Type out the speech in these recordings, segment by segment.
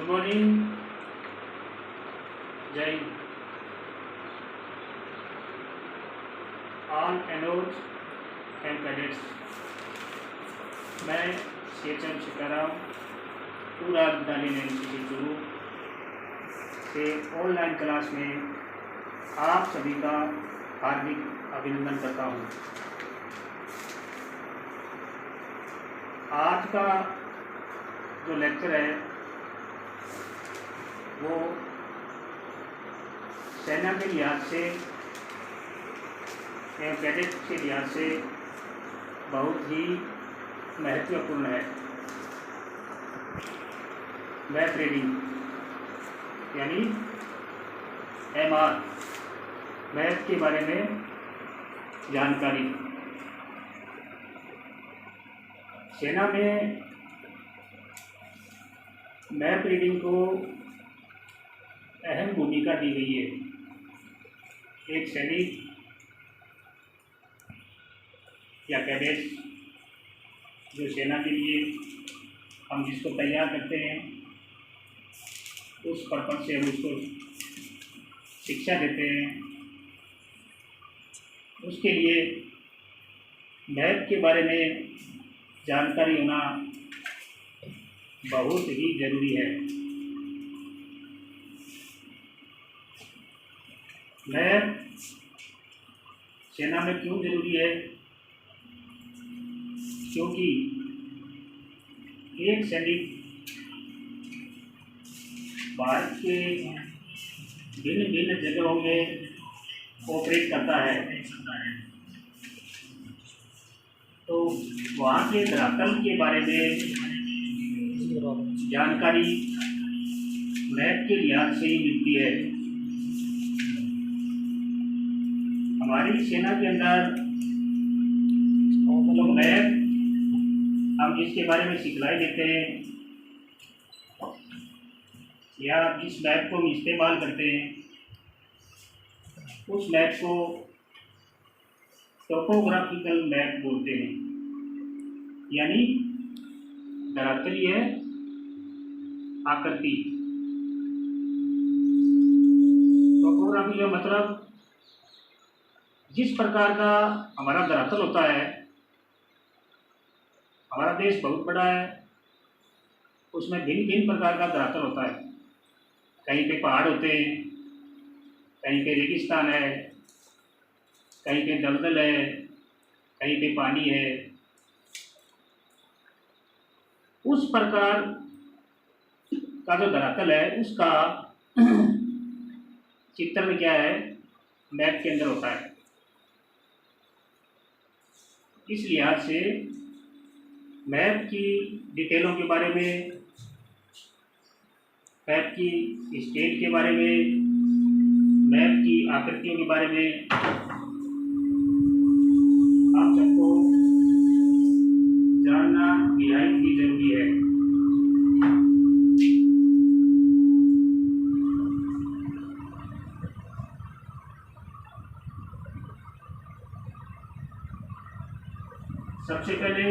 Good morning. जय हिंद। All ANOs and cadets, मैं शेचन शिकाराम पूरा बटालियन एनसीसी चूरू से ऑनलाइन क्लास में आप सभी का हार्दिक अभिनंदन करता हूँ। आज का जो लेक्चर है वो सेना के लिहाज से एवं कैडेट के लिहाज से बहुत ही महत्वपूर्ण है। मैथ रीडिंग यानी एमआर, मैथ के बारे में जानकारी। सेना में मैथ रीडिंग को अहम भूमिका दी गई है। एक सैनिक या कैडेट जो सेना के लिए हम जिसको तैयार करते हैं, उस पर्पज से हम उसको शिक्षा देते हैं, उसके लिए मैथ के बारे में जानकारी होना बहुत ही जरूरी है। मैथ सेना में क्यों जरूरी है? क्योंकि एक सैनिक भारत के भिन्न भिन्न जगहों में ऑपरेट करता है, तो वहाँ के धरातल के बारे में जानकारी मैथ के लिहाज से ही मिलती है। हमारी सेना के अंदर जो मैथ हम जिसके बारे में सिखलाई देते हैं या जिस मैथ को हम इस्तेमाल करते हैं, उस मैथ को टोपोग्राफिकल मैथ बोलते हैं, यानी धरातलीय आकृति। टोपोग्राफी का मतलब जिस प्रकार का हमारा धरातल होता है, हमारा देश बहुत बड़ा है, उसमें भिन्न भिन्न प्रकार का धरातल होता है। कहीं पे पहाड़ होते हैं, कहीं पे रेगिस्तान है, कहीं पे दलदल है, कहीं पे पानी है। उस प्रकार का जो धरातल है उसका चित्रण क्या है, मैथ के अंदर होता है। इस लिहाज से मैथ की डिटेलों के बारे में, मैथ की स्केल के बारे में, मैथ की आकृतियों के बारे में आप सबको जानना निहायत ही जरूरी है। सबसे पहले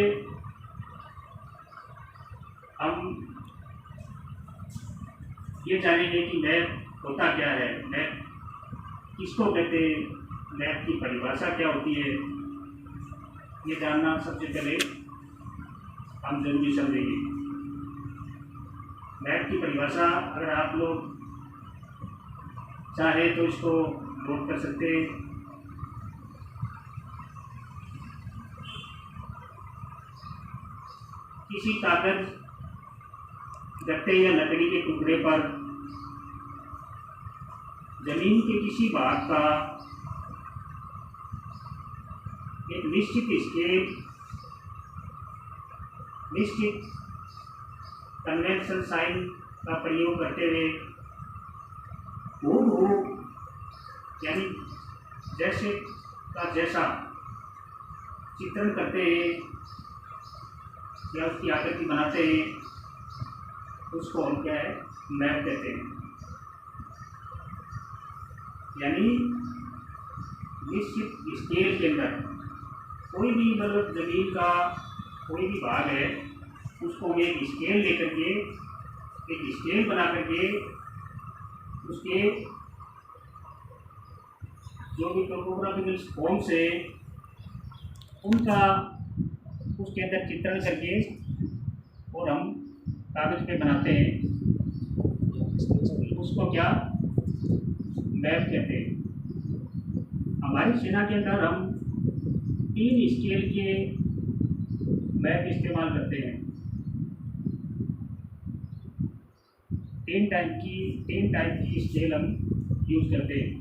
हम ये जानेंगे कि मैथ होता क्या है, मैथ किसको कहते हैं, मैथ की परिभाषा क्या होती है। ये जानना सबसे पहले हम जरूरी समझेंगे। मैथ की परिभाषा अगर आप लोग चाहे तो इसको नोट कर सकते हैं। किसी कागज, गत्ते या लकड़ी के टुकड़े पर जमीन के किसी भाग का एक निश्चित स्केल, निश्चित कन्वेंशन साइन का प्रयोग करते हुए हूबहू यानी जैसे का जैसा चित्रण करते हैं या उसकी आकृति बनाते हैं, उसको हम क्या है, मैथ कहते हैं। यानी निश्चित स्केल के अंदर कोई भी मतलब जमीन का कोई भी भाग है, उसको हम एक स्केल लेकर के एक स्केल बना करके उसके जो भी टोपोग्राफिकल फॉर्म्स है उनका उसके अंदर चित्रण करके और हम कागज पे बनाते हैं, उसको क्या मैप कहते हैं। हमारी सेना के अंदर हम 3 स्केल के मैप इस्तेमाल करते हैं। 3 टाइप की स्केल हम यूज करते हैं।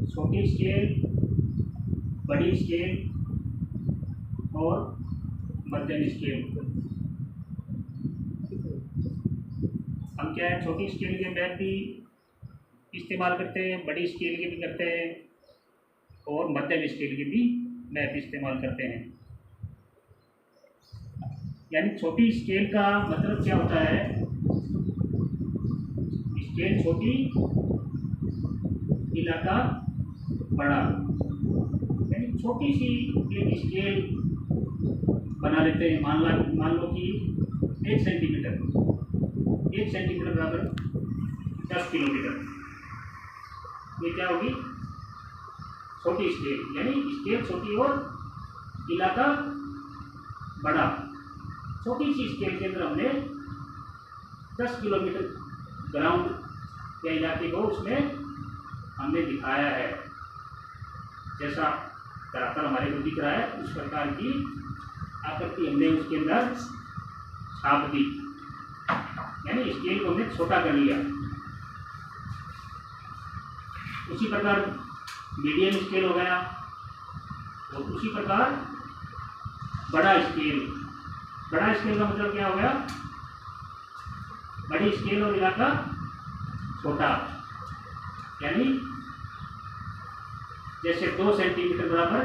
छोटी स्केल, बड़ी स्केल और मध्यम स्केल। हम क्या है, छोटी स्केल के मैप भी इस्तेमाल करते हैं, बड़ी स्केल के भी करते हैं और मध्यम स्केल के भी मैप इस्तेमाल करते हैं। यानी छोटी स्केल का मतलब क्या होता है, स्केल छोटी, इलाका बड़ा। यानी छोटी सी एक स्केल बना लेते हैं। मान लो कि 1 सेंटीमीटर बराबर 10 किलोमीटर। ये क्या होगी, छोटी स्केल। यानी स्केल छोटी और इलाका बड़ा। छोटी सी स्केल के अंदर हमने 10 किलोमीटर ग्राउंड या इलाके को उसमें हमने दिखाया है। जैसा धरातल हमारे को दिख रहा है उस प्रकार की आकृति हमने उसके अंदर छाप दी। यानी स्केल को हमने छोटा कर लिया। उसी प्रकार मीडियम स्केल हो गया और उसी प्रकार बड़ा स्केल। बड़ा स्केल का मतलब क्या हो गया, बड़ी स्केल और इलाका छोटा। यानी जैसे 2 सेंटीमीटर बराबर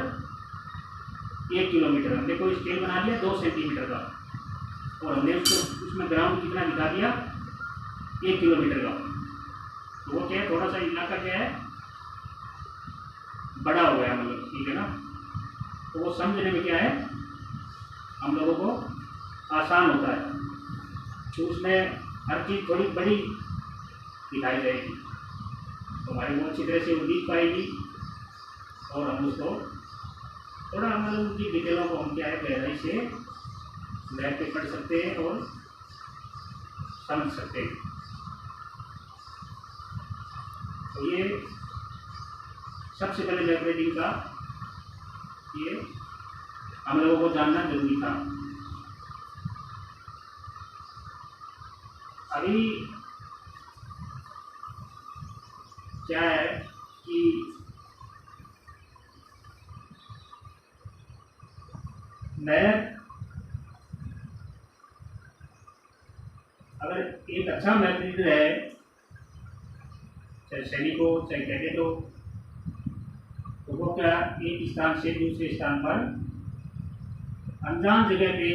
1 किलोमीटर, हमने कोई स्केल बना लिया 2 सेंटीमीटर का और हमने उसको उसमें ग्राउंड कितना दिखा दिया 1 किलोमीटर का। तो वो क्या है, थोड़ा सा इलाका क्या है, बड़ा हो गया, मतलब ठीक है ना। तो वो समझने में क्या है, हम लोगों को आसान होता है। तो उसमें हर चीज़ थोड़ी बड़ी दिखाई जाएगी तो हमारी वो अच्छी तरह से वो दिख पाएगी और हम उसको थोड़ा मतलब उनकी डिटेलों को हम क्या है गहराई से मैप पे पढ़ सकते हैं और समझ सकते हैं। तो ये सबसे पहले मैप रीडिंग का ये हम लोगों को जानना जरूरी था। अभी क्या है कि मैप, अगर एक अच्छा मैप रीडर है, चाहे सैनिक हो चाहे कैडेट हो, तो वो क्या एक स्थान से दूसरे स्थान पर अनजान जगह पे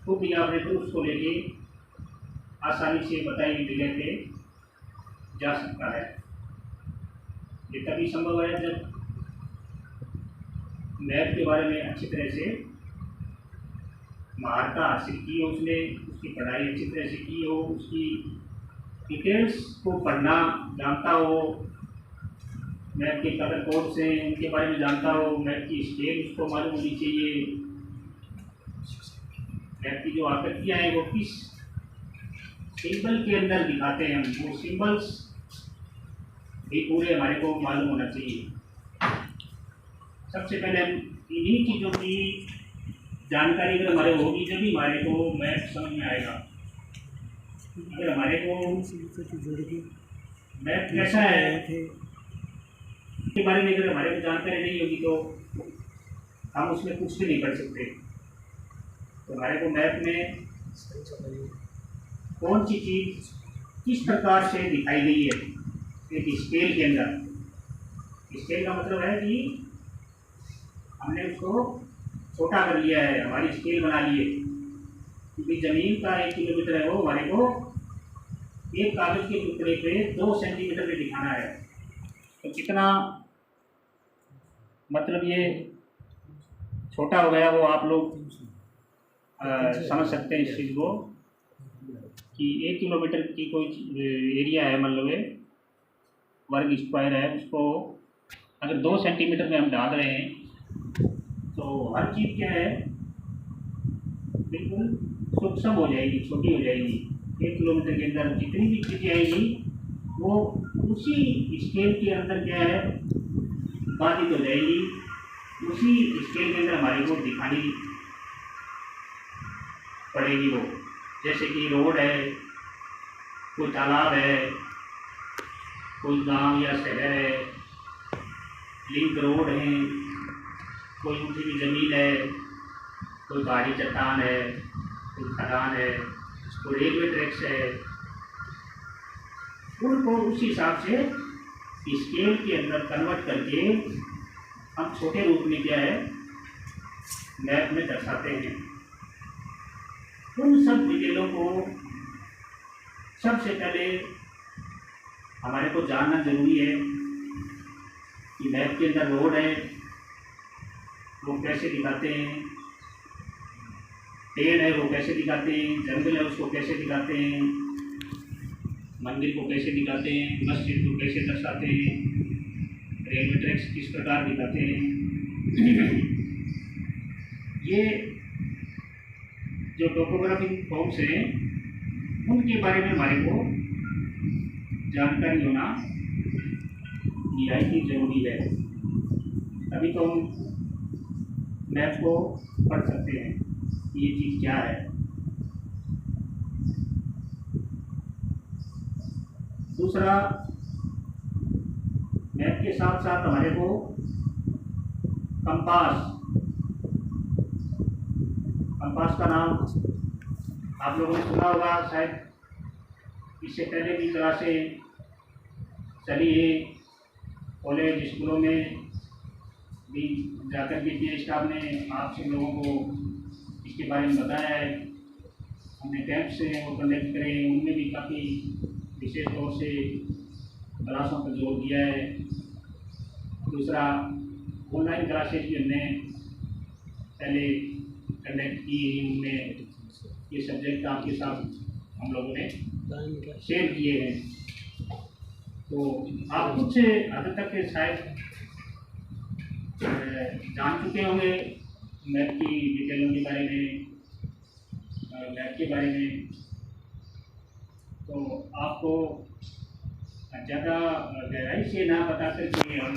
खुद या अपने ट्रूप्स को लेके आसानी से बताई गई जगह पे जा सकता है। ये तभी संभव है जब मैप के बारे में अच्छी तरह से महारता हासिल की हो, उसने उसकी पढ़ाई अच्छी तरह से की हो, उसकी डिटेल्स को पढ़ना जानता हो, मैप के कलर कोड से उनके बारे में जानता हो, मैप की स्केल उसको मालूम होनी चाहिए, मैप की जो आकृतियाँ हैं वो किस सिंबल के अंदर दिखाते हैं, वो सिंबल्स भी पूरे हमारे को मालूम होना चाहिए। सबसे पहले हम इन्हीं चीज़ों की जानकारी अगर हमारे होगी जब हमारे को मैप समझ में आएगा। अगर हमारे को मैप कैसा है के बारे में अगर हमारे को जानकारी नहीं होगी तो हम उसमें कुछ भी नहीं कर सकते। तो हमारे को मैप में कौन सी चीज़ किस प्रकार से दिखाई गई है एक स्केल के अंदर। स्केल का मतलब है कि हमने उसको छोटा कर लिया है, हमारी स्केल बना ली है, क्योंकि ज़मीन का 1 किलोमीटर है वो हमारे को एक कागज़ के टुकड़े पे 2 सेंटीमीटर पे दिखाना है। तो कितना मतलब ये छोटा हो गया वो आप लोग समझ सकते हैं इस चीज़ को कि 1 किलोमीटर की कोई एरिया है, मतलब वर्ग स्क्वायर है, उसको अगर 2 सेंटीमीटर में हम डाल रहे हैं तो हर चीज़ क्या है, बिल्कुल सूक्ष्म हो जाएगी, छोटी हो जाएगी। 1 किलोमीटर के अंदर जितनी भी चीज़ें आएंगी वो उसी स्केल के अंदर क्या है, बाधित हो जाएगी, उसी स्केल के अंदर हमारे को दिखानी पड़ेगी वो। जैसे कि रोड है, कोई तालाब है, कोई गांव या शहर है, लिंक रोड है, कोई ऊँची भी ज़मीन है, कोई पहाड़ी चट्टान है, कोई खदान है, कोई रेलवे ट्रैक्स है, उनको उस हिसाब से स्केल के अंदर कन्वर्ट करके हम छोटे रूप में क्या है, मैप में दर्शाते हैं। उन सब डिटेलों को सबसे पहले हमारे को जानना जरूरी है कि मैप के अंदर रोड है वो कैसे दिखाते हैं, पेड़ है वो कैसे दिखाते हैं, जंगल है उसको कैसे दिखाते हैं, मंदिर को कैसे दिखाते हैं, मस्जिद को कैसे दर्शाते हैं, रेलवे ट्रैक्स किस प्रकार दिखाते हैं। ये जो टोपोग्राफिक फॉर्म्स हैं उनके बारे में हमारे को जानकारी होना निहायत ही जरूरी है, तभी तो हम मैप को पढ़ सकते हैं कि ये चीज़ क्या है। दूसरा, मैप के साथ साथ हमारे को कंपास का नाम आप लोगों ने सुना होगा शायद, इससे पहले भी क्लासें चली है, कॉलेज स्कूलों में भी जाकर के स्टाफ ने आप सब लोगों को इसके बारे में बताया है। हमने कैंप से वो कंडक्ट करे, उनमें भी काफ़ी विशेष तौर से क्लासों पर जोर दिया है। दूसरा, ऑनलाइन क्लासेज भी हमने पहले कंडक्ट की, उनमें ये सब्जेक्ट आपके साथ हम लोगों ने शेयर किए हैं। तो आप कुछ हद तक शायद जान चुके होंगे मैप की डिटेलों के बारे में, मैप के बारे में। तो आपको ज़्यादा गहराई से ना बता करके हम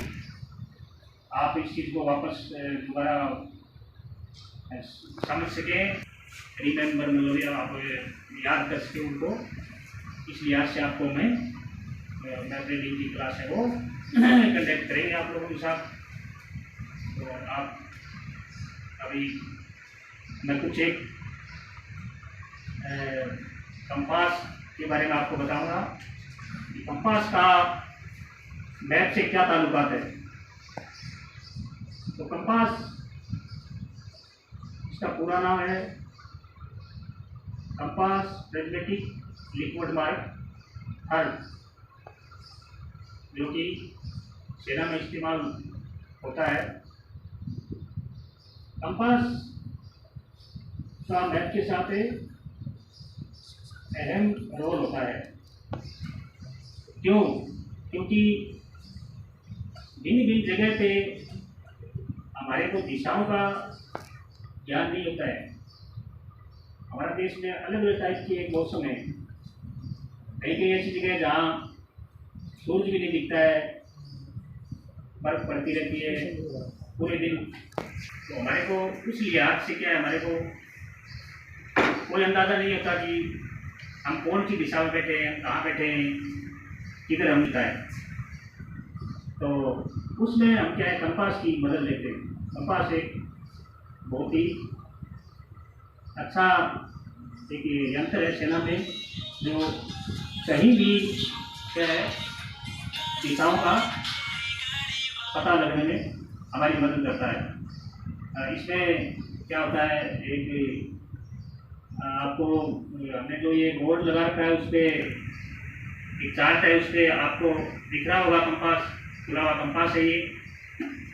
आप इस चीज़ को वापस दोबारा समझ सकें, रिमेम्बर मतलब आप याद कर सकें उनको, इस लिहाज से आपको मैं मैप रीडिंग की क्लास है वो कंडक्ट करेंगे आप लोगों के साथ। तो आप अभी मैं कुछ एक कंपास के बारे में आपको बताऊंगा कि कंपास का मैप से क्या ताल्लुकात है। तो कंपास, इसका पूरा नाम है compass prismatic liquid mark herb, जो कि सेना में इस्तेमाल होता है। कंपास का मैप के साथ अहम रोल होता है। क्यों? क्योंकि भिन्न भिन्न जगह पे हमारे को दिशाओं का ज्ञान नहीं होता है। हमारे देश में अलग अलग टाइप की एक मौसम है, कई कई ऐसी जगह जहाँ सूरज भी नहीं दिखता है, बर्फ पड़ती रहती है पूरे दिन। तो हमारे को उस लिहाज से क्या है, हमारे को कोई अंदाज़ा नहीं होता कि हम कौन सी दिशा में बैठे हैं, कहाँ बैठे हैं, किधर हम दिखता है। तो उसमें हम क्या है, कंपास की मदद लेते हैं। कंपास एक बहुत ही अच्छा एक यंत्र है सेना में, जो कहीं भी क्या है दिशाओं का पता लगने में हमारी मदद करता है। इसमें क्या होता है, एक आपको हमने जो ये बोर्ड लगा रखा है उस पर एक चार्ट है, उस पर आपको दिख रहा होगा कंपास, खुला हुआ कंपास है ये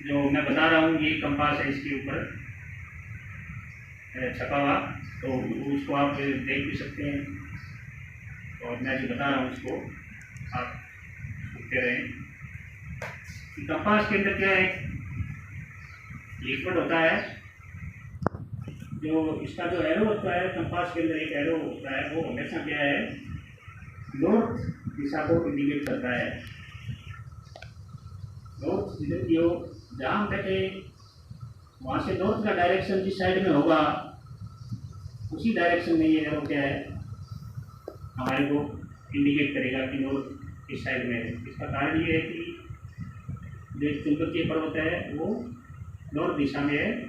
जो मैं बता रहा हूँ, ये कंपास है इसके ऊपर छपा हुआ। तो उसको आप देख भी सकते हैं, और मैं जो बता रहा हूँ उसको आप सुनते रहें कि कंपास के अंदर क्या है, लिक्विड होता है, जो इसका जो एरो होता है कंपास के अंदर एक एरो होता है, वो हमेशा क्या है, नॉर्थ दिशा को इंडिकेट करता है। नॉर्थ जो जहाँ हम बैठे वहाँ से नॉर्थ का डायरेक्शन जिस साइड में होगा उसी डायरेक्शन में ये एरो क्या है हमारे को इंडिकेट करेगा कि नॉर्थ इस साइड में है। इसका कारण ये है कि जो चुंबकीय पर्वत है वो नॉर्थ दिशा में है,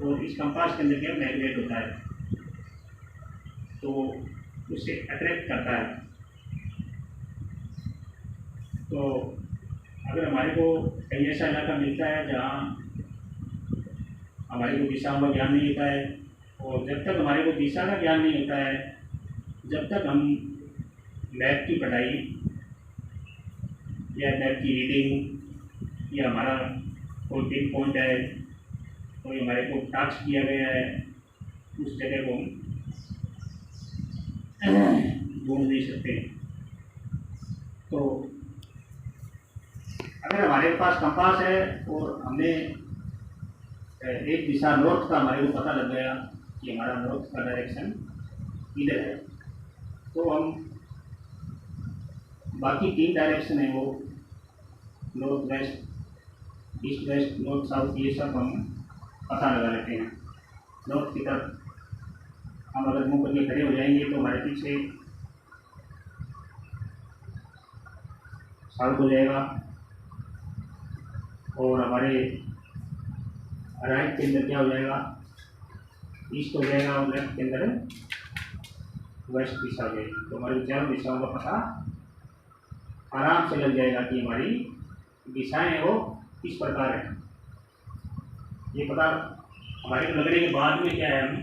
और इस कंपास के अंदर क्या मैग्नेट होता है, तो उससे अट्रैक्ट करता है। तो अगर हमारे को कहीं ऐसा इलाका मिलता है जहाँ हमारे को दिशाओं का ज्ञान नहीं होता है, और जब तक हमारे को दिशा का ज्ञान नहीं होता है, जब तक हम मैप की पढ़ाई या मैप की रीडिंग या हमारा कोई पिन पॉइंट है, कोई हमारे को टास्क किया गया है, उस जगह को हम ढूंढ नहीं सकते। तो अगर हमारे पास कंपास है और हमने एक दिशा नॉर्थ का हमारे को पता लग गया कि हमारा नॉर्थ का डायरेक्शन इधर है, तो हम बाकी 3 डायरेक्शन है वो north west, east west, north south, ये सब हम पता लगा लेते हैं। नॉर्थ की तरफ हम अगर मुंह करके खड़े हो जाएंगे तो हमारे पीछे साउथ हो जाएगा, और हमारे राइट के अंदर क्या हो जाएगा, ईस्ट हो जाएगा, और लेफ्ट के अंदर वेस्ट दिशा हो जाएगी। तो हमारी चारों दिशाओं का पता आराम से लग जाएगा कि हमारी दिशाएं वो किस प्रकार है। ये पता हमारे को लगने के बाद में क्या है, हम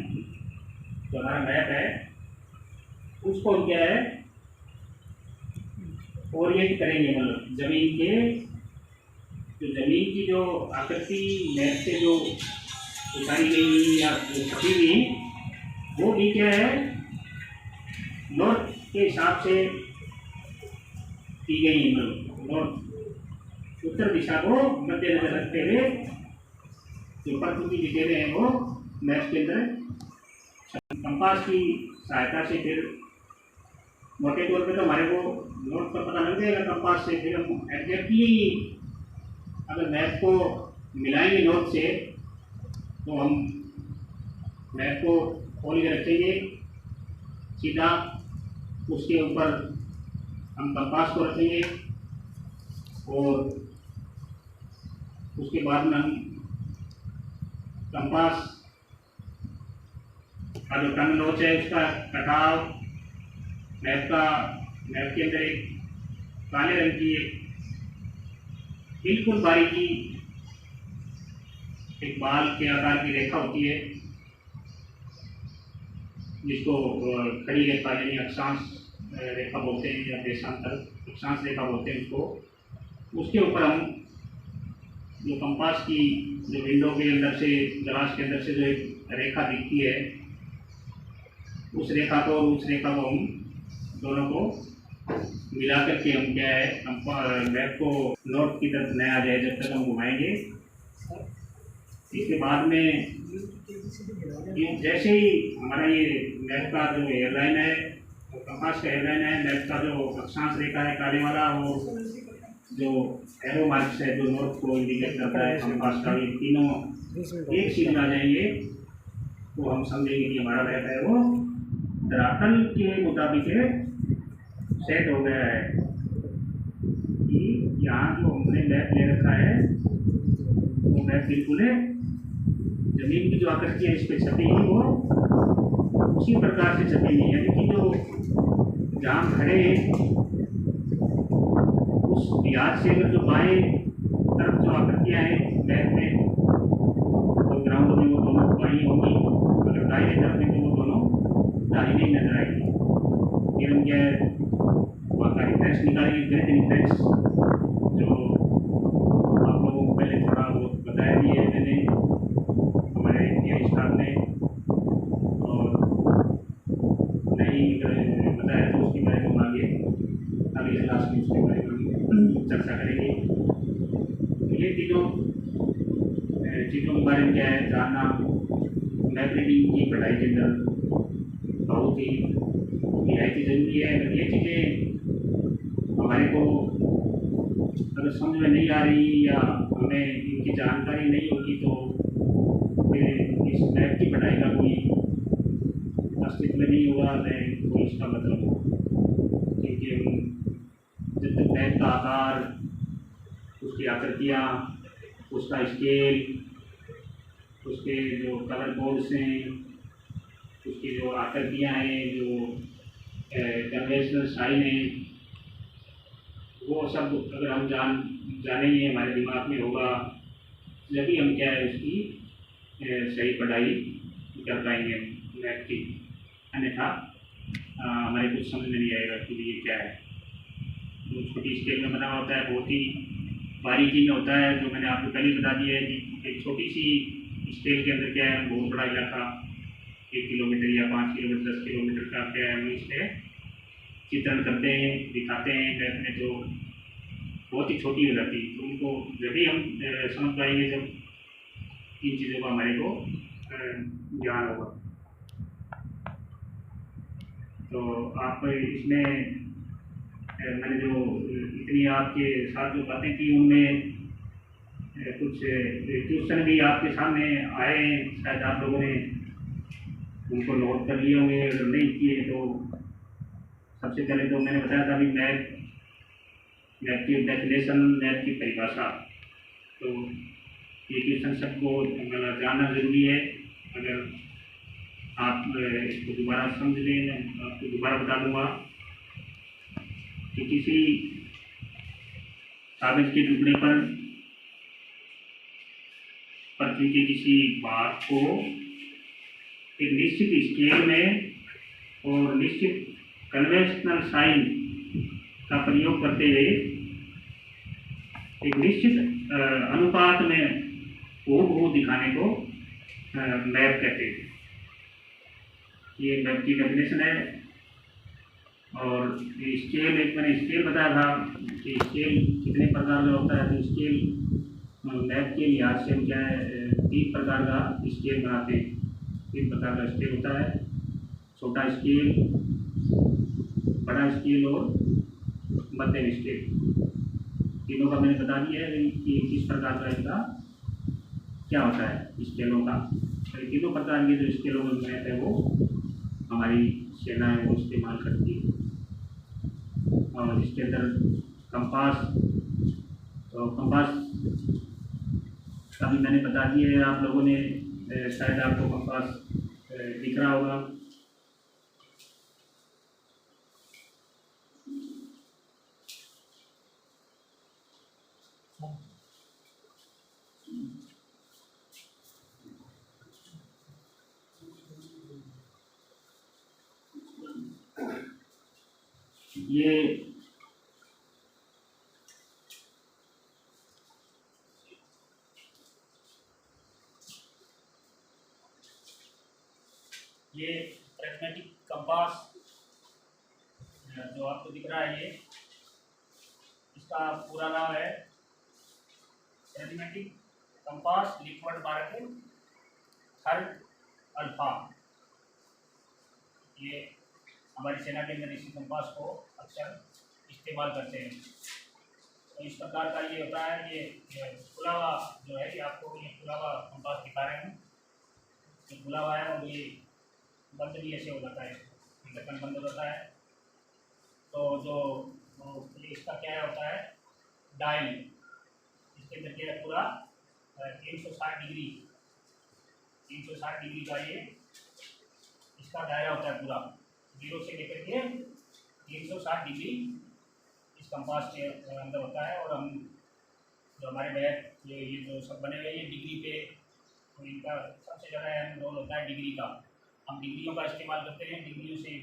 जो हमारा मैप है उसको हम क्या है ओरिएंट करेंगे, मतलब जमीन के जो जमीन की जो आकृति मैप से जो उतारी गई या जो छपी गई, वो भी क्या है नॉर्थ के हिसाब से की गई, मतलब नॉर्थ उत्तर दिशा को मद्देनजर रखते हुए जो प्रकृति की डिटेलें हैं वो मैप के अंदर कंपास की सहायता से फिर मोटे तौर पे तो हमारे को नॉर्थ का पता लग जाएगा कंपास से। फिर हम एग्जैक्टली अगर मैप को मिलाएंगे नॉर्थ से, तो हम मैप को खोल के रखेंगे सीधा, उसके ऊपर हम कंपास को रखेंगे, और उसके बाद में हम कंपास का जो टन नोच है उसका कटाव मैप के अंदर एक काले रंग की बिल्कुल बारीकी एक बाल के आकार की रेखा होती है, जिसको खड़ी रेखा यानी अक्षांश रेखा बोलते हैं या देशांतर अक्षांश रेखा बोलते हैं उसको। उसके ऊपर हम जो कंपास की जो विंडो के अंदर से ग्लास के अंदर से जो एक रेखा दिखती है, उस रेखा को और उस रेखा को हम दोनों को मिला करके हम क्या है मैप को नॉर्थ की तरफ नया आ जाए जब तक हम घुमाएंगे। इसके बाद में ये जैसे ही हमारा ये मैप का जो एयरलाइन है, कंपास का एयरलाइन है, मैप का जो अक्षांश रेखा है काले वाला, वो जो एरो मार्क्स है जो नॉर्थ को इंडिकेट करता है कंपास का, ये तीनों एक सीध आ जाएंगे तो हम समझेंगे कि हमारा मैप है वो धरातल के मुताबिक सेट हो गया है, कि यहाँ जो हमने मैप ले रखा है वो मैप बिल्कुल है जमीन की जो आकृति है इस पर छपेगी वो उसी प्रकार से छपेगी, यानी कि जो जहाँ खड़े उस लिहाज से अगर जो बाएं तरफ जो आकृतियाँ हैं मैप में, तो ग्राउंड में वो दोनों बाई होंगी, अगर दाहिने तरफ में तो वो दोनों दाहिने नजर आएगी। फिर हम क्या है वहाँ का रिफ्रेंस निकालेंगे, ग्रिड रिफ्रेंस जो आप लोगों को पहले थोड़ा बहुत बताया भी है मैंने हमारे स्टाफ ने, और अगली क्लास में उसके बारे में हम चर्चा करेंगे। ये तीनों चीज़ों के बारे में क्या है जानना, मैप रीडिंग की पढ़ाई के अंदर बहुत ही निहायत ज़रूरी है। अगर ये चीज़ें हमारे को अगर समझ में नहीं आ रही या हमें इनकी जानकारी नहीं होगी तो फिर इस मैप की पढ़ाई का कोई अस्तित्व नहीं होगा, न कोई इसका मतलब होगा। क्योंकि हम जब तक मैप का आकार, उसकी आकृतियाँ, उसका स्केल, उसके जो कलर कोड्स हैं, उसकी जो आकृतियाँ हैं, जो कन्वेंशनल साइन है, वो सब अगर हम जानेंगे, हमारे दिमाग में होगा, जभी हम क्या है उसकी सही पढ़ाई कर पाएंगे मैथ की। अन्यथा हमारे कुछ समझ में नहीं आएगा कि ये क्या है। तो छोटी स्केल में बना होता है, बहुत ही बारीकी में होता है। जो मैंने आपको पहले बता दिया है कि एक छोटी सी स्केल के अंदर क्या है, बहुत बड़ा इलाका 1 किलोमीटर या 5 किलोमीटर 10 किलोमीटर का क्या है, हम इसमें चित्रण करते हैं, दिखाते हैं मैप में, तो बहुत ही छोटी हो जाती है। तो उनको जब भी हम समझ पाएंगे जब इन चीज़ों का हमारे को ज्ञान होगा। तो आप इसमें मैंने जो इतनी आपके साथ जो बातें की उनमें कुछ क्वेश्चन भी आपके सामने आए, शायद आप लोगों ने उनको नोट कर लिए होंगे। अगर नहीं किए तो सबसे पहले तो मैंने बताया था अभी मैप की डेफिनेशन, मैप की परिभाषा। तो ये क्वेश्चन सबको जानना ज़रूरी है। अगर आप इसको दोबारा समझ लें, मैं आपको दोबारा बता दूंगा कि किसी कागज के टुकड़े पर पृथ्वी के किसी भाग को एक निश्चित स्केल में और निश्चित कन्वेंशनल साइन का प्रयोग करते हुए एक निश्चित अनुपात में हूबहू दिखाने को मैप कहते हैं। ये मैप की डेफिनेशन है। और स्केल, एक मैंने स्केल बताया था कि स्केल कितने प्रकार का होता है। तो स्केल मैप के लिहाज से हम क्या है 3 प्रकार का स्केल बनाते हैं। 3 प्रकार का स्केल होता है, छोटा स्केल, बड़ा स्केल और मध्यम स्केल। तीनों का मैंने बता दिया है कि किस प्रकार का इसका क्या होता है स्केलों का। तो तीनों प्रकार के जो स्केलों का मैप है वो हमारी सेनाएं वो इस्तेमाल करती है। और इसके अंदर कंपास, तो कंपास का भी मैंने बता दिया है आप लोगों ने, शायद आपको कंपास दिख रहा होगा। ये अरिथमेटिक कंपास जो आपको दिख रहा है, ये इसका पूरा नाम है arithmetic compass liquid marking third alpha. ये हमारी सेना के अंदर इसी कंपास को अक्सर इस्तेमाल करते हैं। तो इस प्रकार का ये होता है। ये खुला हुआ जो है, ये आपको ये खुला हुआ कंपास दिखा रहे हैं, ये खुला हुआ है और ये बंद भी ऐसे हो जाता है, ढक्कन बंद हो जाता है। तो जो इसका क्या होता है डायल, इसके अंदर क्या है पूरा 360 डिग्री का ये इसका दायरा होता है पूरा, 0 से लेकर के 360 डिग्री इस कंपास के अंदर होता है। और हम जो हमारे मैप ये जो सब बने हुए ये डिग्री पे, तो इनका सबसे ज़्यादा अहम रोल होता है डिग्री का। हम डिग्रियों का इस्तेमाल करते हैं, डिग्रियों से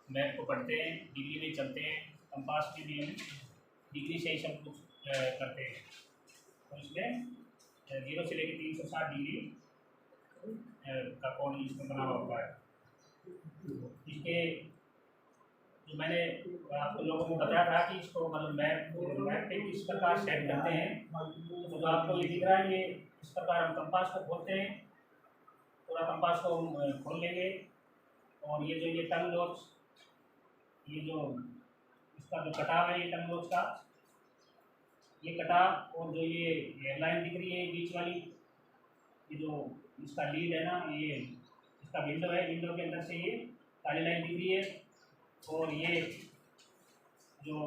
मैप को पढ़ते हैं, डिग्री में चलते हैं। कंपास में भी हम डिग्री से ही सब कुछ करते हैं। तो इसमें 0 से लेकर 360 डिग्री का कोण इसमें बना हुआ होता है। इसके जो मैंने आप लोगों को बताया था कि इसको मतलब मैप पे किस प्रकार सेट करते हैं, तो जो आपको ये दिख रहा है ये इस प्रकार हम कंपास को खोलते हैं, पूरा कंपास को हम खोल लेंगे और ये जो ये टर्न लॉक्स, ये जो इसका जो कटाव है ये टर्न लॉक्स का ये कटाव, और जो ये एयरलाइन दिख रही है बीच वाली, ये जो इसका लीड है ना, ये इसका विंडो है, विंडो के अंदर से ये काली लाइन दिख रही है, और ये जो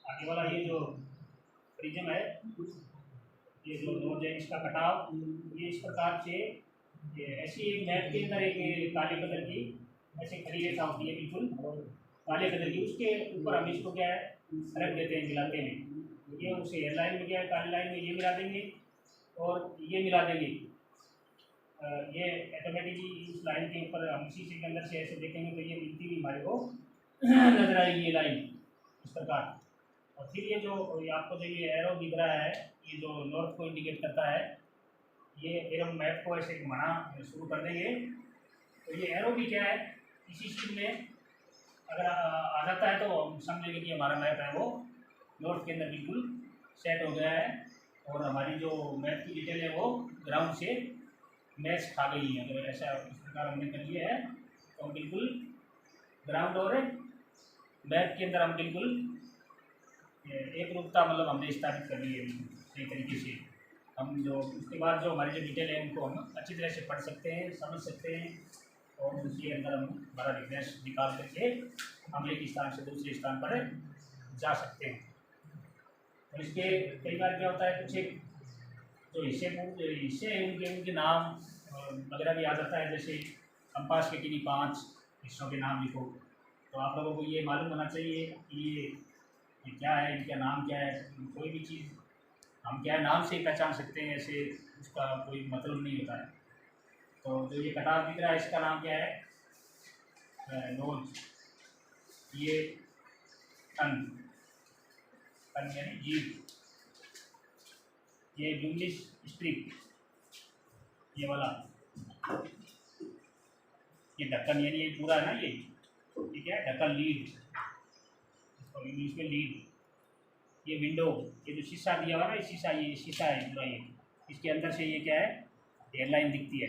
आगे वाला ये जो प्रिज्म है, ये जो नोज है इसका कटाव, ये इस प्रकार से ऐसी एक मैप के अंदर एक काले कलर की ऐसे खड़ी रेखा होती है बिल्कुल काले कलर की, उसके ऊपर हम इसको क्या है रख देते हैं मिलाते हैं। ये उसे एयरलाइन में क्या है काली लाइन में ये मिला देंगे और ये मिला देंगे, ये ऑटोमेटिकली इस लाइन के ऊपर हम इसी के अंदर से ऐसे देखेंगे तो ये मिलती हुई हमारे को नजर आएगी ये लाइन इस प्रकार। और फिर ये जो आपको जो ये एरो दिख रहा है ये जो नॉर्थ को इंडिकेट करता है, ये फिर हम मैप को ऐसे घुमाना शुरू कर देंगे तो ये एरो भी क्या है इसी स्पीड में अगर आ जाता है तो हम समझेंगे कि हमारा मैप है वो नॉर्थ के अंदर बिल्कुल सेट हो गया है और हमारी जो मैप की डिटेल है वो ग्राउंड से मैच खा गई है। अगर ऐसा इस प्रकार हमने कर लिया है तो हम बिल्कुल ग्राउंड और मैप के अंदर हम बिल्कुल एक रूपता मतलब हमने स्थापित कर ली है सही तरीके से। हम जो उसके बाद जो हमारी जो डिटेल है उनको हम अच्छी तरह से पढ़ सकते हैं, समझ सकते हैं और उसके अंदर हम हमारा रिफ्रेश निकाल करके अगले के स्थान से दूसरे स्थान पर जा सकते हैं। तो इसके कई बार क्या होता है कुछ एक जो हिस्से हैं उनके नाम वगैरह भी आ जाता है, जैसे कंपास के किन्हीं 5 हिस्सों के नाम लिखो, तो आप लोगों को ये मालूम होना चाहिए कि ये क्या है, इनका नाम क्या है। कोई भी चीज़ हम क्या है नाम से ही पहचान सकते हैं, ऐसे उसका कोई मतलब नहीं होता है। तो जो ये कटाव दिख रहा है इसका नाम क्या है नोज, ये टन यानी जीभ, ये इंग्लिश स्ट्रिप ये वाला, ये ढक्कन यानी ये पूरा है ना ये ठीक है ढक्कन लीड, इसको इंग्लिश में लीड। ये विंडो, ये जो शीशा दिया हुआ है ना ये शीशा है पूरा, ये इसके अंदर से ये क्या है एयरलाइन दिखती है,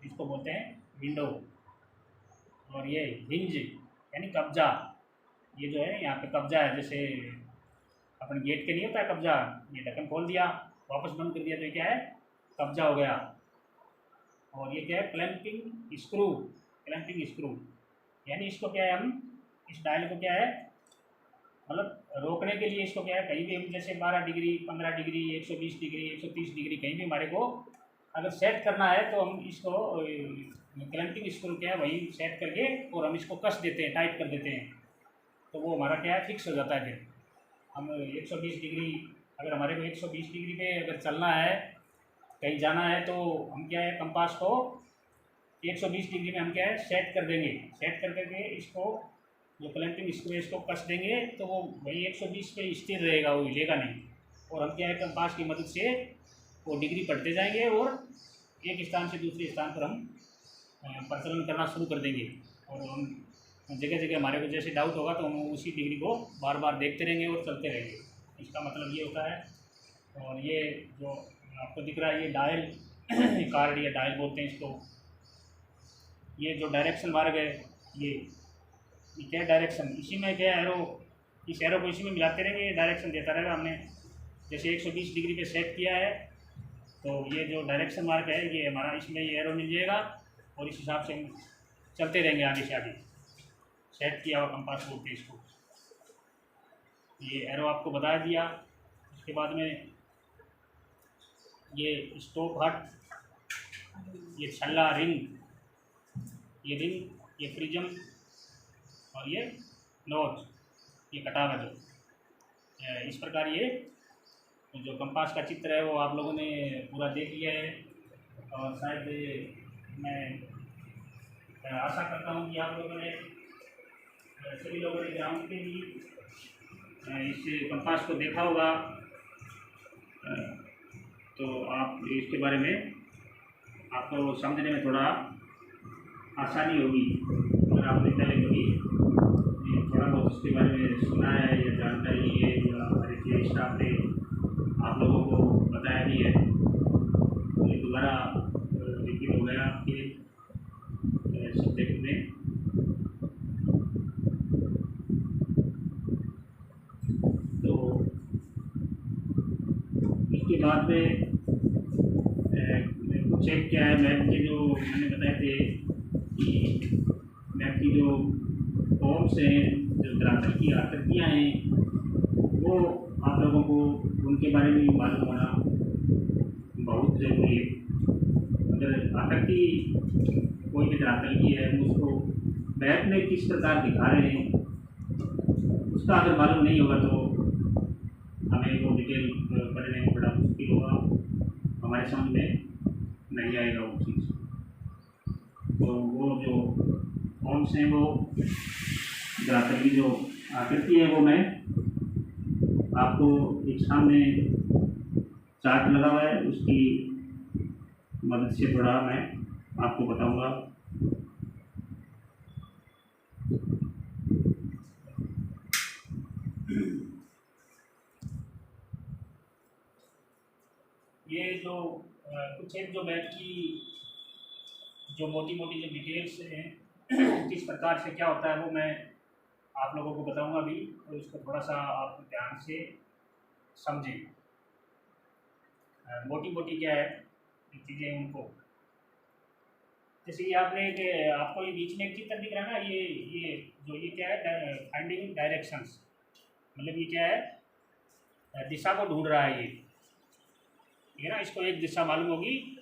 इसको बोलते हैं विंडो। और ये हिंज यानी कब्जा, ये जो है यहाँ पे कब्जा है, जैसे अपन गेट के नहीं होता है कब्जा, ये ढक्कन खोल दिया वापस बंद कर दिया तो ये क्या है कब्जा हो गया। और ये क्या है क्लैंपिंग स्क्रू, क्लैंपिंग स्क्रू यानी इसको क्या है हम इस डायल को क्या है मतलब रोकने के लिए इसको क्या है कहीं भी हम जैसे 12 डिग्री 15 डिग्री 120 डिग्री 130 डिग्री कहीं भी हमारे को अगर सेट करना है तो हम इसको क्लैंपिंग स्क्रू क्या है वही सेट करके और हम इसको कस देते हैं, टाइट कर देते हैं, तो वो हमारा क्या है फिक्स हो जाता है। फिर हम 120 डिग्री अगर हमारे को 120 डिग्री पे अगर चलना है कहीं जाना है तो हम क्या है कंपास को 120 डिग्री में हम क्या है सेट कर देंगे, सेट कर करके इसको जो क्लैंपिंग स्क्रू इसको कस देंगे तो वो वही 120 पे स्थिर रहेगा, वो हिलेगा नहीं। और हम क्या है कंपास की मदद से वो डिग्री पढ़ते जाएंगे और एक स्थान से दूसरे स्थान पर हम प्रचलन करना शुरू कर देंगे। और हम जगह जगह हमारे को जैसे डाउट होगा तो हम उसी डिग्री को बार बार देखते रहेंगे और चलते रहेंगे, इसका मतलब ये होता है। और ये जो आपको दिख रहा है ये डायल कार्ड या डायल बोलते हैं इसको, ये जो डायरेक्शन मार्ग है ये क्या डायरेक्शन, इसी में क्या एरो, इस एरो को इसी में मिलाते रहेंगे, ये डायरेक्शन देता रहेगा। हमने जैसे 120 डिग्री पे सेट किया है तो ये जो डायरेक्शन मार्क है ये हमारा इसमें ये एरो मिल जाएगा और इस हिसाब से हम चलते रहेंगे आगे से आगे। सेट किया हुआ कंपास बोलते हैं इसको, ये एरो आपको बता दिया। उसके बाद में ये स्टॉप हट, ये छल्ला रिंग, ये रिंग, ये प्रिज्म और ये नोज, ये कटाव है जो इस प्रकार ये जो कंपास का चित्र है वो आप लोगों ने पूरा देख लिया है। और शायद मैं आशा करता हूँ कि आप लोगों ने सभी लोगों ने ग्राउंड पे ही इस कंपास को देखा होगा, तो आप इसके बारे में आपको समझने में थोड़ा आसानी होगी अगर आपने पहले कभी थोड़ा बहुत हिसाब से आप लोगों को बताया भी है। तो ये दोबारा रिपीट हो गया आपके सब्जेक्ट में। तो इसके बाद में चेक किया है मैप के, जो मैंने बताए थे कि मैप की जो फॉर्म्स हैं, जो धरातल की आकृतियाँ हैं, वो आप लोगों को उनके बारे में मालूम होना बहुत ज़रूरी है। अगर आकृति कोई भी धरातल की है, हम उसको मैप में किस प्रकार दिखा रहे हैं, उसका अगर मालूम नहीं होगा तो हमें वो डिटेल पढ़ने में बड़ा मुश्किल होगा, हमारे समझ में नहीं आएगा वो चीज़। तो वो जो फॉर्म्स हैं, वो धरातल की जो आकृति है, वो मैं आपको एक सामने चार्ट लगा हुआ है, उसकी मदद से थोड़ा मैं आपको बताऊंगा। ये जो कुछ एक जो मैप की जो मोटी मोटी जो डिटेल्स हैं किस प्रकार से क्या होता है, वो मैं आप लोगों को बताऊंगा अभी। तो इसको थोड़ा सा आप ध्यान से समझें। मोटी मोटी क्या है चीज़ें उनको, जैसे ये आपको ये बीच में एक चित्र दिख रहा है ना, ये क्या है, फाइंडिंग डायरेक्शंस, मतलब ये क्या है, दिशा को ढूंढ रहा है ये, ठीक है ना। इसको एक दिशा मालूम होगी,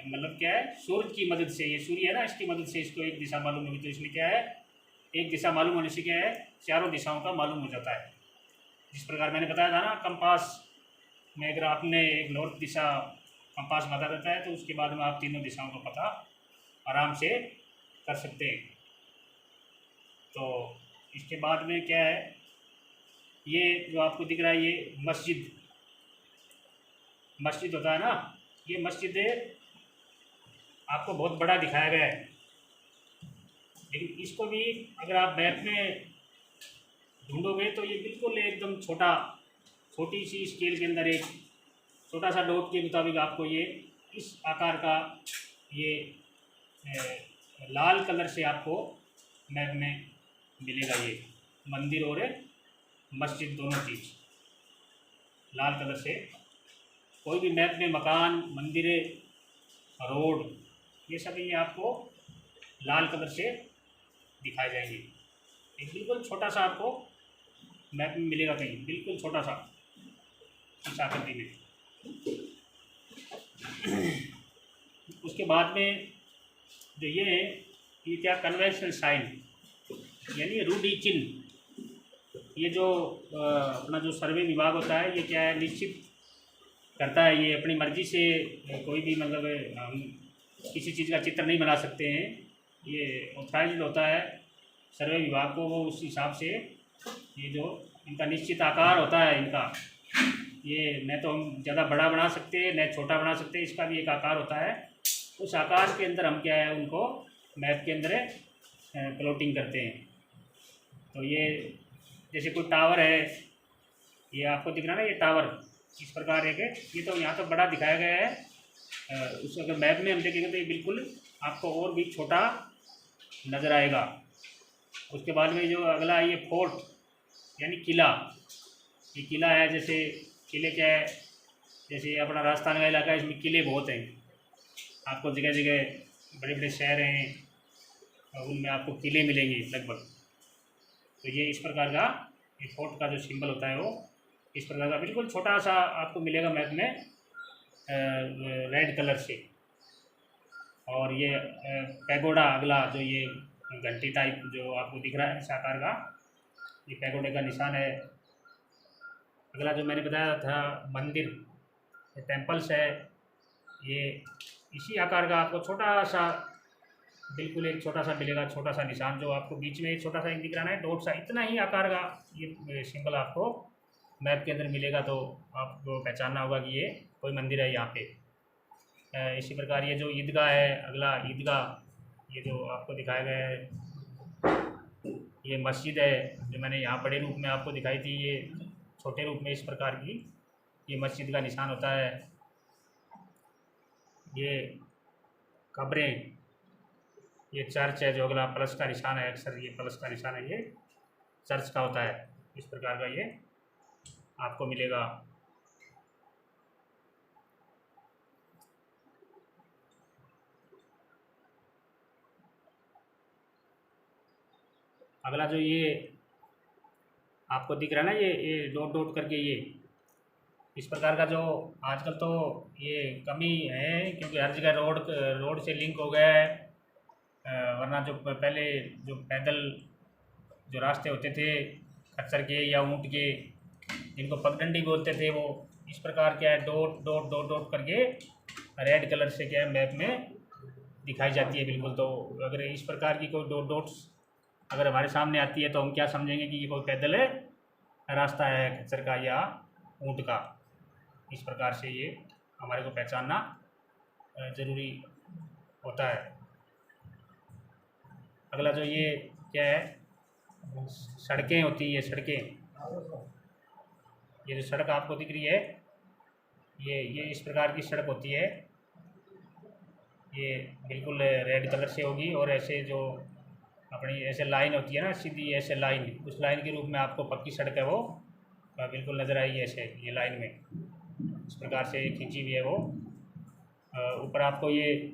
मतलब क्या है, सूर्य की मदद से, ये सूर्य है ना, इसकी मदद से इसको एक दिशा मालूम होगी। तो इसमें क्या है, एक दिशा मालूम होने से क्या है, चारों दिशाओं का मालूम हो जाता है। जिस प्रकार मैंने बताया था ना, कंपास में अगर आपने एक नॉर्थ दिशा कंपास बता देता है, तो उसके बाद में आप तीनों दिशाओं का पता आराम से कर सकते हैं। तो इसके बाद में क्या है, ये जो आपको दिख रहा है, ये मस्जिद होता है ना, ये मस्जिद आपको बहुत बड़ा दिखाया गया है, लेकिन इसको भी अगर आप मैप में ढूंढोगे तो ये बिल्कुल एकदम छोटी सी स्केल के अंदर एक छोटा सा डॉट के मुताबिक आपको ये इस आकार का ये लाल कलर से आपको मैप में मिलेगा। ये मंदिर और मस्जिद दोनों चीज़ लाल कलर से, कोई भी मैप में मकान, मंदिर, रोड, ये सब ये आपको लाल कलर से दिखाए जाएंगे। एक बिल्कुल छोटा सा आपको मैप में मिलेगा, कहीं बिल्कुल छोटा सा इस आकृति में। उसके बाद में जो ये है, ये क्या, कन्वेंशनल साइन, यानी रूढ़ि चिन्ह। ये जो अपना जो सर्वे विभाग होता है, ये क्या है, निश्चित करता है, ये अपनी मर्जी से कोई भी, मतलब हम किसी चीज़ का चित्र नहीं बना सकते हैं, ये ऑथराइज्ड होता है सर्वे विभाग को। वो उस हिसाब से ये जो इनका निश्चित आकार होता है इनका, ये न तो हम ज़्यादा बड़ा बना सकते हैं न छोटा बना सकते हैं, इसका भी एक आकार होता है। उस आकार के अंदर हम क्या है, उनको मैप के अंदर प्लॉटिंग करते हैं। तो ये जैसे कोई टावर है, ये आपको दिख रहा है ना, ये टावर इस प्रकार है कि ये तो यहाँ तो बड़ा दिखाया गया है, उस अगर मैप में हम देखेंगे तो ये बिल्कुल आपको और भी छोटा नज़र आएगा। उसके बाद में जो अगला है, ये फोर्ट यानी किला। ये किला है, जैसे किले क्या है, जैसे अपना राजस्थान का इलाका है, इसमें किले बहुत हैं। आपको जगह जगह बड़े बड़े शहर हैं और उनमें आपको किले मिलेंगे लगभग। तो ये इस प्रकार का ये फोर्ट का जो सिंबल होता है, वो इस प्रकार का बिल्कुल छोटा सा आपको मिलेगा मैप में, रेड कलर से। और ये पैगोडा, अगला जो ये घंटी टाइप जो आपको दिख रहा है इस आकार का, ये पैगोडे का निशान है। अगला जो मैंने बताया था मंदिर, टेम्पल्स है, ये इसी आकार का आपको छोटा सा, बिल्कुल एक छोटा सा मिलेगा, छोटा सा निशान जो आपको बीच में एक छोटा सा दिख रहा है, डॉट सा, इतना ही आकार का ये सिंबल आपको मैप के अंदर मिलेगा। तो आपको पहचानना होगा कि ये कोई मंदिर है यहाँ पे। इसी प्रकार ये जो ईदगाह है, अगला ईदगाह, ये जो आपको दिखाया गया है, ये मस्जिद है जो मैंने यहाँ बड़े रूप में आपको दिखाई थी, ये छोटे रूप में इस प्रकार की ये मस्जिद का निशान होता है। ये कब्रें, ये चर्च है जो अगला प्लस का निशान है, अक्सर ये प्लस का निशान है, ये चर्च का होता है। इस प्रकार का ये आपको मिलेगा। अगला जो ये आपको दिख रहा है ना, ये डॉट डॉट करके, ये इस प्रकार का जो आजकल तो ये कमी है, क्योंकि हर जगह रोड से लिंक हो गया है। वरना जो पहले जो पैदल जो रास्ते होते थे खच्चर के या ऊँट के, जिनको पगडंडी बोलते थे, वो इस प्रकार क्या है डॉट डॉट डॉट डॉट करके रेड कलर से क्या है मैप में दिखाई जाती है बिल्कुल। तो अगर इस प्रकार की कोई डॉट्स अगर हमारे सामने आती है तो हम क्या समझेंगे कि ये कोई पैदल है रास्ता है खच्चर का या ऊँट का। इस प्रकार से ये हमारे को पहचानना ज़रूरी होता है। अगला जो ये क्या है, सड़कें होती है, सड़कें, ये जो सड़क आपको दिख रही है, ये इस प्रकार की सड़क होती है। ये बिल्कुल रेड कलर से होगी और ऐसे जो अपनी ऐसे लाइन होती है ना, सीधी ऐसे लाइन, उस लाइन के रूप में आपको पक्की सड़क है वो बिल्कुल नज़र आएगी ऐसे ये लाइन में। इस प्रकार से खींची हुई है वो। ऊपर आपको ये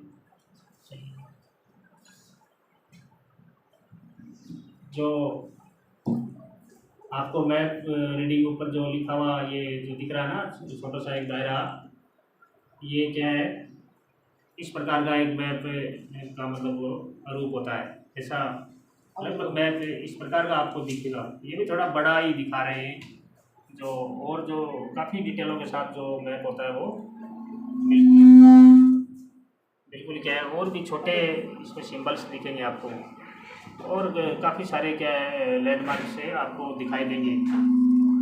जो आपको मैप रीडिंग ऊपर जो लिखा हुआ ये जो दिख रहा है ना, छोटा सा एक दायरा, ये क्या है, इस प्रकार का एक मैप का मतलब वो रूप होता है। ऐसा लगभग मैप इस प्रकार का आपको दिखेगा। ये भी थोड़ा बड़ा ही दिखा रहे हैं जो, और जो काफ़ी डिटेलों के साथ जो मैप होता है वो बिल्कुल क्या है, और भी छोटे इसमें सिंबल्स दिखेंगे आपको, और काफ़ी सारे क्या है लैंडमार्क से आपको दिखाई देंगे।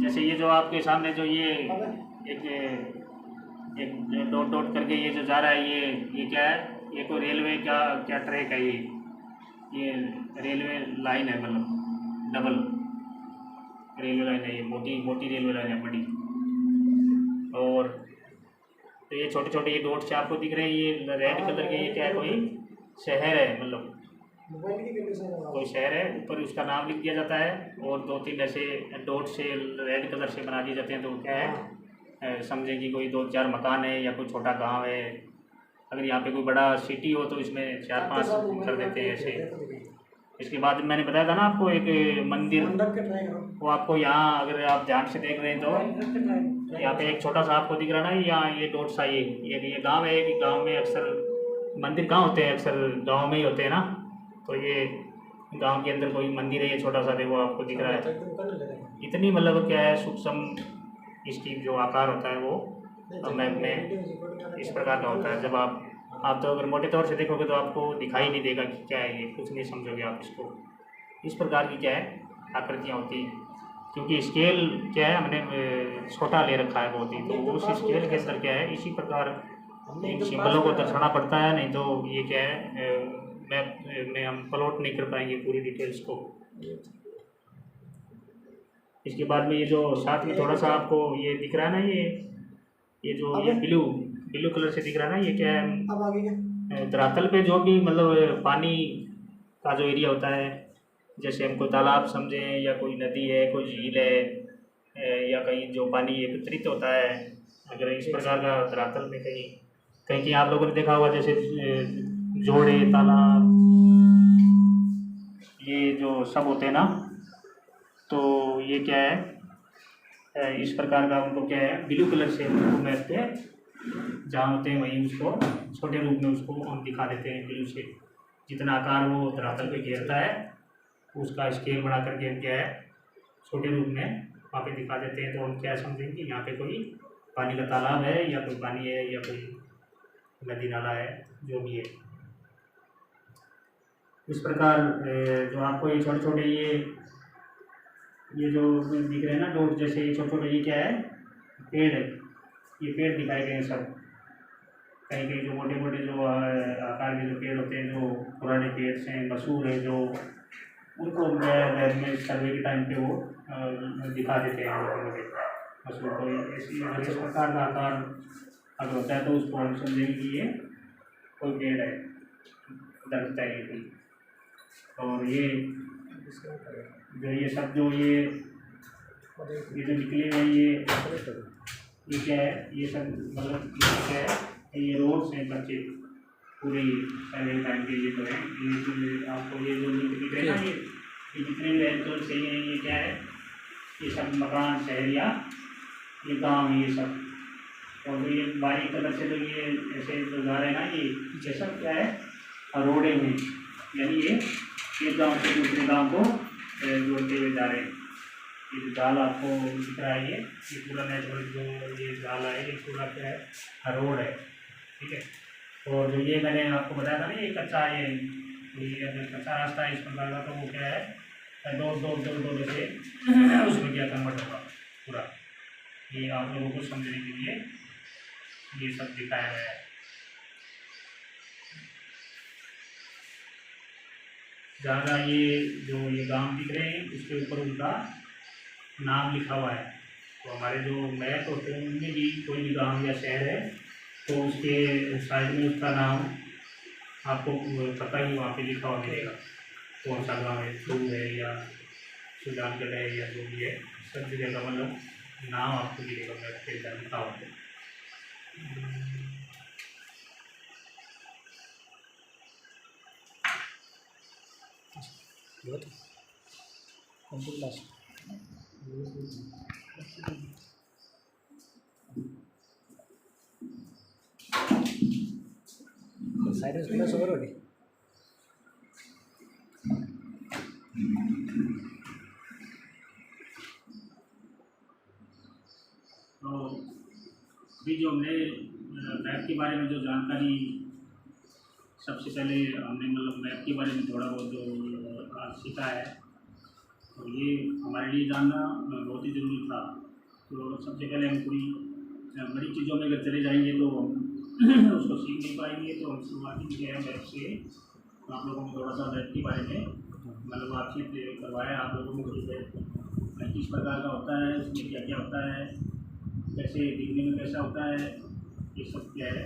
जैसे ये जो आपके सामने जो ये एक डॉट डॉट करके ये जो जा रहा है, ये क्या है, ये कोई रेलवे का क्या ट्रैक है, ये रेलवे लाइन है, मतलब डबल रेलवे लाइन है, ये मोटी रेलवे लाइन है बड़ी। और तो ये छोटे छोटे ये डॉट से आपको दिख रहे हैं, ये रेड कलर के, ये क्या है, कोई शहर है, मतलब कोई शहर है, ऊपर उसका नाम लिख दिया जाता है और 2-3 ऐसे डॉट से रेड कलर से बना दिए जाते हैं। तो क्या है, समझें कि कोई 2-4 मकान है या कोई छोटा गांव है। अगर यहाँ पे कोई बड़ा सिटी हो तो इसमें 4-5 कर देते हैं ऐसे। इसके बाद मैंने बताया था ना आपको एक मंदिर, वो आपको यहाँ अगर आप ध्यान से देख रहे हैं तो यहाँ पे एक छोटा सा आपको दिख रहा है ना, यहाँ ये डॉट सा, ये गाँव है। कि गाँव में अक्सर मंदिर कहाँ होते हैं, अक्सर गाँव में ही होते हैं ना। तो ये गांव के अंदर कोई मंदिर है, ये छोटा सा देखो आपको दिख रहा है। इतनी मतलब क्या है सूक्ष्म इसकी जो आकार होता है वो मैप में इस प्रकार का होता है। जब आप तो अगर मोटे तौर से देखोगे तो आपको दिखाई नहीं देगा कि क्या है, ये कुछ नहीं समझोगे आप इसको। इस प्रकार की क्या है आकृतियाँ होती हैं, क्योंकि स्केल क्या है हमने छोटा ले रखा है बहुत ही, तो उस स्केल के अंदर क्या है इसी प्रकार इन सिंबलों को दर्शाना पड़ता है। नहीं तो ये क्या है मैप में हम प्लॉट नहीं कर पाएंगे पूरी डिटेल्स को। इसके बाद में ये जो साथ में थोड़ा सा आपको ये दिख रहा है ना, ये जो ये ब्लू कलर से दिख रहा है ना, ये क्या है, धरातल पे जो भी मतलब पानी का जो एरिया होता है, जैसे हम कोई तालाब समझें या कोई नदी है, कोई झील है, या कहीं जो पानी एकत्रित होता है, अगर इस प्रकार का धरातल में कहीं कहीं आप लोगों ने देखा होगा, जैसे जोड़े, तालाब, ये जो सब होते हैं ना, तो ये क्या है इस प्रकार का उनको क्या है ब्लू कलर से उनको मैप पे जहाँ होते हैं वहीं उसको छोटे रूप में उसको हम दिखा देते हैं ब्लू से। जितना आकार वो धरातल पे घेरता है उसका स्केल बना करके हम क्या है छोटे रूप में वहाँ पे दिखा देते हैं। तो हम क्या समझेंगे कि यहाँ पे कोई पानी का तालाब है या कोई पानी है या कोई नदी नाला है, जो भी है। इस प्रकार जो आपको ये छोटे छोटे ये जो दिख रहे हैं ना डॉट जैसे, ये छोटे छोटे ये क्या है पेड़ है, ये पेड़ दिखाए गए हैं सब। कहीं कहीं जो मोटे मोटे जो आकार के जो पेड़ होते हैं, जो पुराने पेड़ से मशहूर है, जो उनको लैब में सर्वे के टाइम पे वो दिखा देते हैं मोटे मोटे। उसमें कोई ऐसी अगर इस प्रकार का आकार अगर होता है तो उसको हम समझेंगे कि ये कोई पेड़ है, दरख्त है ये कोई। और ये जो ये सब जो ये जो निकले हुए ये क्या है, ये सब मतलब ये क्या है, ये रोड्स हैं बच्चे पूरे सारे टाइम के ये तो है। ये आपको ये जो दिख रहे हैं ना ये जितने भी रेंटल से ये क्या है, ये सब मकान शहरिया ये गाँव है ये सब। और जो ये बारीक कलर से जो ये ऐसे जो जा रहे हैं ना ये सब क्या है, रोडें हैं, यानी ये एक गाँव से दूसरे गाँव को जोड़ते हुए जा रहे हैं। ये जो जाल आपको दिख रहा है ये पूरा नेटवर्क जो ये जाल है ये पूरा क्या है, रोड है, ठीक है। और जो ये मैंने आपको बताया था ना ये कच्चा ये अगर कच्चा रास्ता है इस प्रकार का तो वो क्या है, दो जैसे उसमें क्या कन्वर्ट होगा पूरा। ये आप लोगों को समझने के लिए ये सब दिखाया गया है। ज़्यादा ये जो ये गांव दिख रहे हैं उसके ऊपर उनका नाम लिखा हुआ है। तो हमारे जो मैप होते हैं उनमें भी कोई भी गांव या शहर है तो उसके साइड में उसका नाम आपको पता ही वहाँ पे लिखा हुआ मिलेगा, कौन सा गाँव है, टू है या सुजानगढ़ है या जो भी है, सब जगह का मतलब नाम आपको मिलेगा मैप के अंदर लिखा हुआ है। साइड में थोड़ा सबर हो गई। तो अभी जो हमने मैप के बारे में जो जानकारी सबसे पहले हमने मतलब मैप के बारे में थोड़ा बहुत जो आज सीखा है तो ये हमारे लिए जानना बहुत ही ज़रूरी था। तो सबसे पहले हम पूरी बड़ी चीज़ों में अगर चले जाएंगे तो हम उसको सीख नहीं पाएंगे। तो हम शुरुआती जो है मैप से आप लोगों को थोड़ा सा मैप के बारे में मतलब बातचीत करवाया आप लोगों को किस प्रकार का होता है, उसमें क्या क्या होता है, कैसे दिखने में कैसा होता है, ये सब क्या है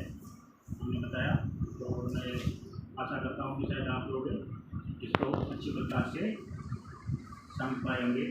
हमने बताया। तो मैं आशा करता हूँ कि शायद आप लोग इसको अच्छी प्रकार से समझ पाएंगे।